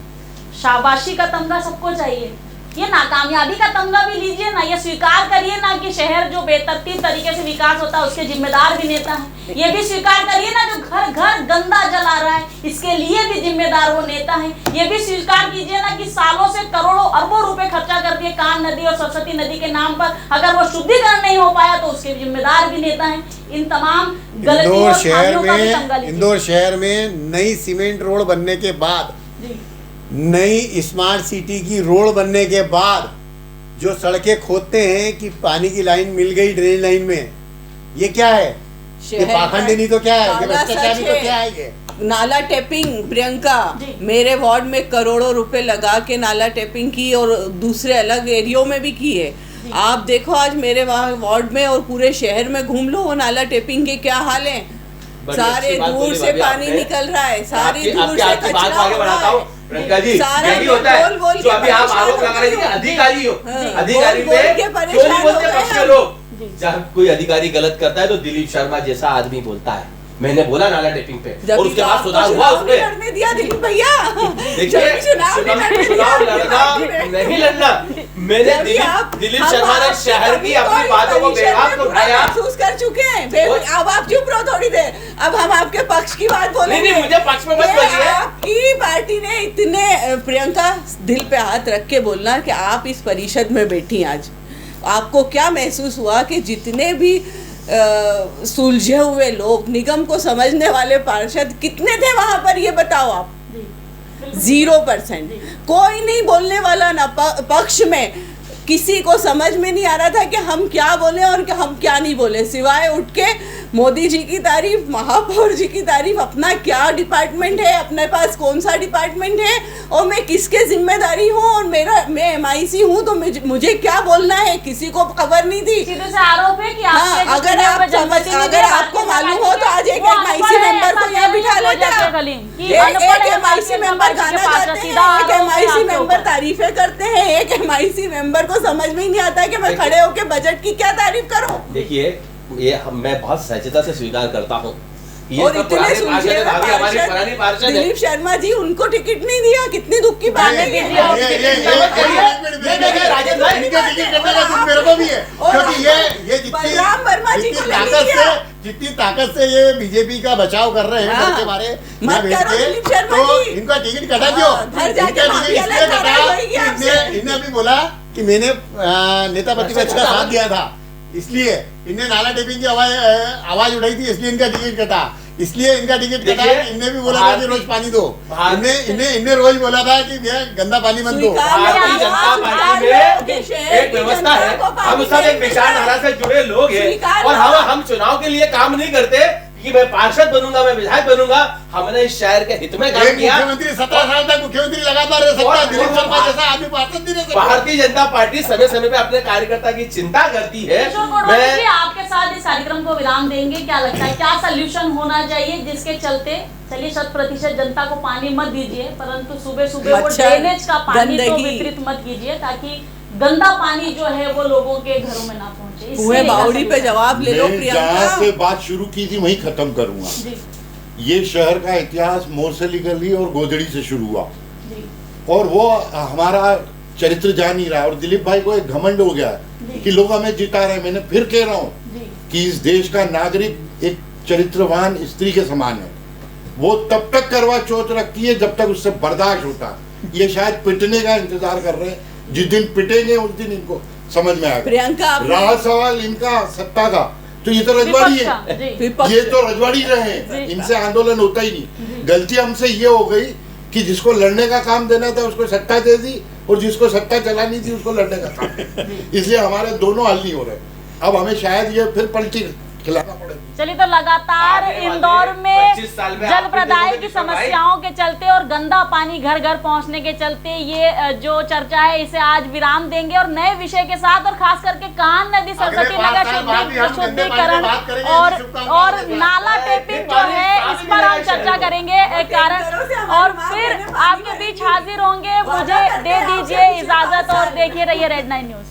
शाबाशी का तमगा सबको चाहिए, ये नाकामयाबी का तमगा भी लीजिए ना, ये स्वीकार करिए ना कि शहर जो बेतरतीब तरीके से विकास होता है उसके जिम्मेदार भी नेता है। ये भी स्वीकार करिए ना जो घर घर गंदा जल आ रहा है इसके लिए भी जिम्मेदार वो नेता है। ये भी स्वीकार कीजिए ना कि सालों से करोड़ों अरबों रुपए खर्चा कर दिए कान नदी और सरस्वती नदी के नाम पर, अगर वो शुद्धिकरण नहीं हो पाया तो उसके जिम्मेदार भी नेता है। इन तमाम गलतियों और खामियों का भी तमगा लीजिए। इंदौर शहर में नई सीमेंट रोड बनने के बाद, नई स्मार्ट सिटी की रोड बनने के बाद जो सड़कें खोदते हैं कि पानी की लाइन मिल गई ड्रेन लाइन में, ये क्या है? ये पाखंडी नहीं तो क्या है? ये भ्रष्टाचारी तो क्या है? ये नाला टेपिंग प्रियंका, मेरे वार्ड में करोड़ों रुपए लगा के नाला टेपिंग की और दूसरे अलग एरियो में भी की है। आप देखो आज मेरे वार्ड में और पूरे शहर में घूम लो, वो नाला टेपिंग के क्या हाल है। सारे दूर से पानी निकल रहा है, सारी दूर से कचरा हो रहा है। प्रियंका जी, यही होता है जो अभी आप आरोप लगा रहे थे कि अधिकारी हो, अधिकारी में क्यों नहीं बोलते पक्ष के लोग? जब कोई अधिकारी गलत करता है तो दिलीप शर्मा जैसा आदमी बोलता है। मैंने बोला नाला टेपिंग पे और उसके बाद सुधार हुआ उसपे। लड़ने दिया दिलीप भैया, देखिए चुनाव लड़ना नहीं लड़ना, मैंने दिलीप शर्मा ने शहर की अपनी बातों को बेबाक तो उठाया, महसूस कर चुके हैं। अब आप चुप रहो थोड़ी देर, अब हम आपके पक्ष की बात बोलेंगे। नहीं, मुझे पक्ष में मत बोलिए। आपकी पार्टी ने इतने, प्रियंका दिल पे हाथ रख के बोलना कि आप इस परिषद में बैठी आज, आपको क्या महसूस हुआ कि जितने भी सुलझे हुए लोग, निगम को समझने वाले पार्षद कितने थे वहां पर, ये बताओ आप? 0%। कोई नहीं बोलने वाला ना पक्ष में, किसी को समझ में नहीं आ रहा था कि हम क्या बोले और हम क्या नहीं बोले, सिवाय उठ के मोदी जी की तारीफ, महापौर जी की तारीफ। अपना क्या डिपार्टमेंट है, अपने पास कौन सा डिपार्टमेंट है और मैं किसके जिम्मेदारी हूँ और मैं MIC हूँ तो मुझे क्या बोलना है, किसी को खबर नहीं थी। सीधे से आरोप है कि अगर आपको मालूम हो तो आज एक MIC मेंबर को यहाँ बिठा लेते हैं। एक MIC मेंबर गाना गाते हैं, एक MIC मेंबर तारीफें करते हैं, एक MIC मेंबर को समझ में ही नहीं आता कि मैं खड़े होकर बजट की क्या तारीफ करूं। देखिए ये मैं बहुत सहजता से स्वीकार करता हूँ, और इतने सुलझे दिलीप शर्मा जी, उनको टिकट नहीं दिया, कितनी दुख की बात है। बलराम वर्मा जी को जितनी ताकत से ये बीजेपी का बचाव कर रहे हैं के बारे तो इनका टिकट कटा क्यों? इन्हें अभी बोला कि मैंने नेता प्रतिपक्ष का साथ दिया था, इसलिए इन्हें नाला टेपिंग की आवाज उठाई थी, इसलिए इनका टिकट कटा। इसलिए इनका टिकट कटा। इन्हें भी बोला था कि रोज पानी दो, इन्हें रोज बोला था कि गंदा पानी मत दो। भारतीय जनता पार्टी में एक व्यवस्था है, हम सब एक विचारधारा से जुड़े लोग हैं और हम चुनाव के लिए काम नहीं करते कि मैं पार्षद बनूंगा, मैं विधायक बनूंगा। हमने इस शहर के हित में काम किया। मुख्यमंत्री 17 साल तक मुख्यमंत्री लगातार रह सकता है, दिलीप शर्मा जैसा आदमी पार्षद नहीं रह सकता। भारतीय जनता पार्टी समय समय पे अपने कार्यकर्ता की चिंता करती है। मैं आपके साथ इस कार्यक्रम को विराम देंगे। क्या लगता है क्या सोल्यूशन होना चाहिए जिसके चलते, चलिए 100% जनता को पानी मत दीजिए, परंतु सुबह सुबह वो ड्रेनेज का पानी तो वितरित मत कीजिए ताकि गंदा पानी जो है वो लोगों के घरों में ना पहुंचे। बावड़ी पे जवाब ले लो प्रियंका। जहाँ से बात शुरू की थी वहीं खत्म करूंगा। ये शहर का इतिहास मोरसली गली और गोदड़ी से शुरू हुआ और वो हमारा चरित्र जान ही रहा है और दिलीप भाई को एक घमंड हो गया है कि लोग हमें जिता रहे हैं। मैंने फिर कह रहा हूँ कि इस देश का नागरिक एक चरित्रवान स्त्री के समान है। वो तब तक करवा चौथ रखती है जब तक उससे बर्दाश्त होता है। ये शायद पिटने का इंतजार कर रहे हैं, जिस दिन पिटेंगे उस दिन इनको समझ में आएगा। प्रियंका, रहा सवाल इनका सत्ता का, तो ये तो रजवाड़ी है, ये तो रजवाड़ी रहे हैं, इनसे आंदोलन होता ही नहीं। गलती हमसे ये हो गई कि जिसको लड़ने का काम देना था उसको सत्ता दे दी और जिसको सत्ता चलानी थी उसको लड़ने का काम, इसलिए हमारे दोनों हल नहीं हो रहे। अब हमें शायद ये फिर पलटी खिलाना पड़ेगा। चलिए, तो लगातार इंदौर में जल प्रदाय की समस्याओं के चलते और गंदा पानी घर घर पहुंचने के चलते ये जो चर्चा है इसे आज विराम देंगे और नए विषय के साथ, और खास करके कान नदी सरस्वती नगर शुद्धिकरण और नाला टेपिंग जो है इस पर हम चर्चा करेंगे कारण, और फिर आपके बीच हाजिर होंगे। मुझे दे दीजिए इजाजत और देखिए रहिए रेड 9 न्यूज।